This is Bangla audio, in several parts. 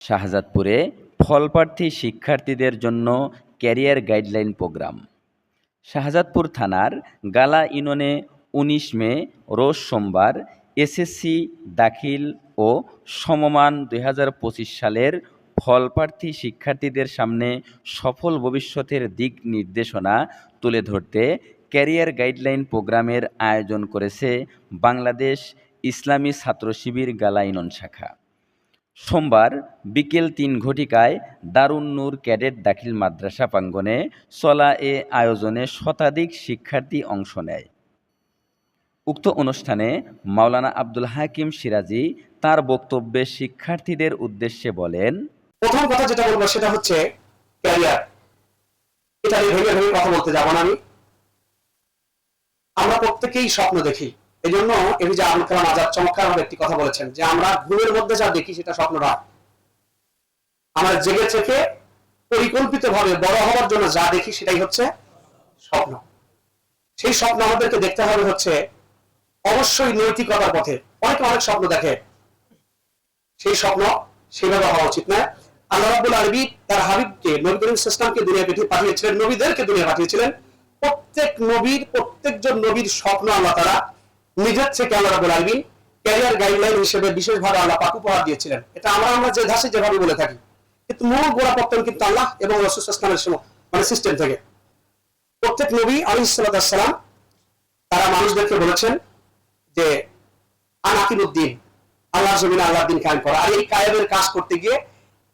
শাহজাদপুরে ফলপ্রার্থী শিক্ষার্থীদের জন্য ক্যারিয়ার গাইডলাইন প্রোগ্রাম। শাহজাদপুর থানার গালা ইউনিয়নে ১৯ মে রোজ সোমবার এসএসসি দাখিল ও সমমান ২০২৫ সালের ফলপ্রার্থী শিক্ষার্থীদের সামনে সফল ভবিষ্যতের দিক নির্দেশনা তুলে ধরতে ক্যারিয়ার গাইডলাইন প্রোগ্রামের আয়োজন করেছে বাংলাদেশ ইসলামী ছাত্র শিবির গালা ইউনিয়ন শাখা। সোমবার বিকেল ৩ ঘটিকায় দারুন নূর ক্যাডেট দাখিল মাদ্রাসা প্রাঙ্গণে চলা এ আয়োজনে শতাধিক শিক্ষার্থী অংশ নেয়। উক্ত অনুষ্ঠানে মাওলানা আব্দুল হাকিম সিরাজি তার বক্তব্যে শিক্ষার্থীদের উদ্দেশ্যে বলেন, প্রথম কথা যেটা বলবো সেটা হচ্ছে ক্যারিয়ার। এটা নিয়ে ভেবে ভেবে কথা বলতে যাব না। আমরা প্রত্যেকেই স্বপ্ন দেখি। এই জন্য এপিজে আবুল কালাম আজাদ চমৎকারভাবে একটি কথা বলেছেন যে আমরা ঘুমের মধ্যে যা দেখি সেটা স্বপ্ন নয়, আমরা জেগে থেকে পরিকল্পিতভাবে বড় হওয়ার জন্য যা দেখি সেটাই হচ্ছে স্বপ্ন। সেই স্বপ্ন আমাদেরকে দেখতে হবে হচ্ছে অবশ্যই নৈতিকতার পথে। অনেকে অনেক স্বপ্ন দেখে, সেই স্বপ্ন সেভাবে হওয়া উচিত না। আল্লাহ রাব্বুল আলামিন তার হাবিবকে নবী করিম সাল্লাল্লাহু আলাইহি ওয়াসাল্লামকে দুনিয়া পাঠিয়েছিলেন, নবীদেরকে দুনিয়া পাঠিয়েছিলেন। প্রত্যেকজন নবীর স্বপ্ন আল্লাহ তাআলা নিজের থেকে আল্লাহ রাব্বুল আলামিন ক্যারিয়ার গাইডলাইন হিসেবে বিশেষভাবে আল্লাহ পাক উপহার দিয়েছিলেন। এটা আমরা যে ধাসে যেভাবে বলে থাকি, কিন্তু মূল গোড়াপত্তন কিন্তু আল্লাহ এবং রাসূল সাল্লাল্লাহু আলাইহি ওয়াসাল্লামের সিস্টেম থেকে। প্রত্যেক নবী আলাইহিস সালাম তারা মানুষদেরকে বলেছেন যে আনাকিমুদ্দিন, আল্লাহর জমিনে আল্লাহর দিন কায়েম করা। আর এই কায়েমের কাজ করতে গিয়ে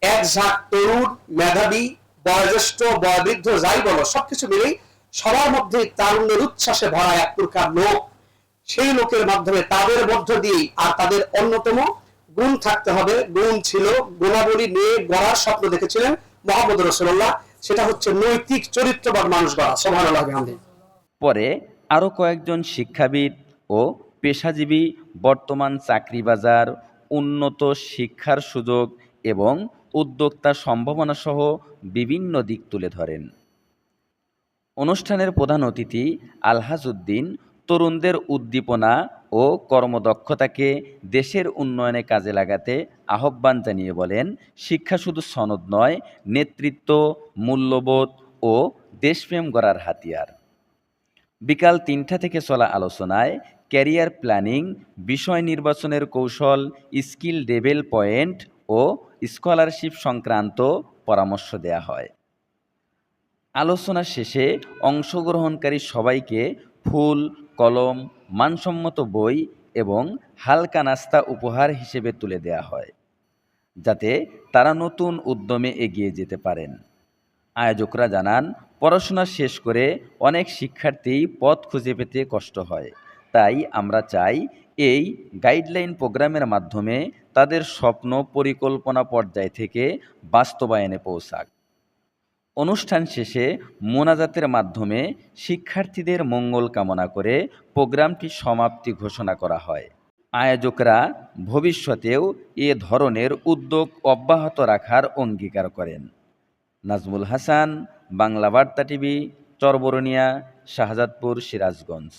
এক ঝাঁক তরুণ, মেধাবী, বয়োজ্যেষ্ঠ, বয়োবৃদ্ধ যাই বলো সবকিছু মিলেই সবার মধ্যে তারুণ্যের উচ্ছ্বাসে ভরা এক প্রকার লোক, সেই লোকের মাধ্যমে তাদের মধ্য দিয়েই আর তাদের অন্যতম গুণ থাকতে হবে। গুণ ছিল, গুণাবলী নিয়ে গড়ার স্বপ্ন দেখেছিলেন মুহাম্মদ রাসূলুল্লাহ, সেটা হচ্ছে নৈতিক চরিত্রবান মানুষ গড়া। সুবহানাল্লাহ বিহামদিহি। পরে আরও কয়েকজন শিক্ষাবিদ ও পেশাজীবী বর্তমান চাকরি বাজার, উন্নত শিক্ষার সুযোগ এবং উদ্যোক্তা সম্ভাবনা সহ বিভিন্ন দিক তুলে ধরেন। অনুষ্ঠানের প্রধান অতিথি আলহাজ উদ্দিন তরুণদের উদ্দীপনা ও কর্মদক্ষতাকে দেশের উন্নয়নে কাজে লাগাতে আহ্বান জানিয়ে বলেন, শিক্ষা শুধু সনদ নয়, নেতৃত্ব, মূল্যবোধ ও দেশপ্রেম গড়ার হাতিয়ার। বিকাল ৩টা থেকে চলা আলোচনায় ক্যারিয়ার প্ল্যানিং, বিষয় নির্বাচনের কৌশল, স্কিল ডেভেল পয়েন্ট ও স্কলারশিপ সংক্রান্ত পরামর্শ দেয়া হয়। আলোচনা শেষে অংশগ্রহণকারী সবাইকে ফুল, কলম, মানসম্মত বই এবং হালকা নাস্তা উপহার হিসেবে তুলে দেয়া হয়, যাতে তারা নতুন উদ্যমে এগিয়ে যেতে পারেন। আয়োজকরা জানান, পড়াশোনা শেষ করে অনেক শিক্ষার্থী পথ খুঁজে পেতে কষ্ট হয়। তাই আমরা চাই এই গাইডলাইন প্রোগ্রামের মাধ্যমে তাদের স্বপ্ন পরিকল্পনা পর্যায় থেকে বাস্তবায়নে পৌঁছাক। অনুষ্ঠান শেষে মোনাজাতের মাধ্যমে শিক্ষার্থীদের মঙ্গল কামনা করে প্রোগ্রামটি সমাপ্তি ঘোষণা করা হয়। আয়োজকরা ভবিষ্যতেও এ ধরনের উদ্যোগ অব্যাহত রাখার অঙ্গীকার করেন। নাজমুল হাসান, বাংলা বার্তা টিভি, চরবরণিয়া, শাহজাদপুর, সিরাজগঞ্জ।